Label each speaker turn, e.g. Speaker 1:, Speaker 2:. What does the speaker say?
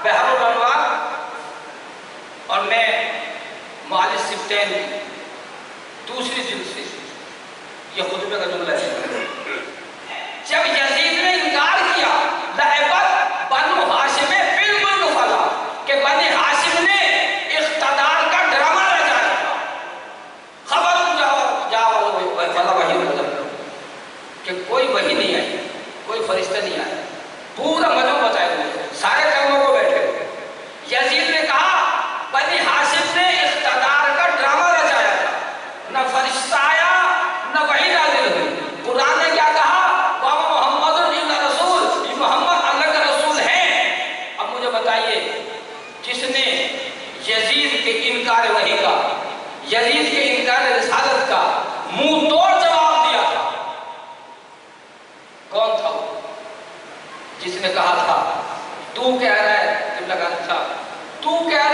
Speaker 1: بحر الانوار اور میں معالج سبتین دوسری جلد سے یہ خطبے کا جملہ ہے. جب یزید نے انکار کیا لعبت بنو ہاشم فی الملک فلا کہ بنی ہاشم نے اقتدار کا ڈرامہ رچایا تھا. خبر جاؤ فلا وحی نزل کہ کوئی وحی نہیں آئی, کوئی فرشتہ نہیں آیا. پورا مذہب بتایا ہوئے سارے قوموں کو بیٹھے. یزید نے کہا بنی ہاشم نے اقتدار کا ڈرامہ رچایا تھا, نہ فرشتہ آیا نہ وحی نازل ہوئی. قرآن نے کیا کہا محمد رسول, یہ محمد اللہ کا رسول ہے. اب مجھے بتائیے جس نے یزید کے انکار وحی کا, یزید کے انکار رسالت کا منہ توڑ جواب دیا تھا, کون تھا وہ؟ جس نے کہا تھا تو کہہ رہا ہے قبلہ صاحب, تو کہہ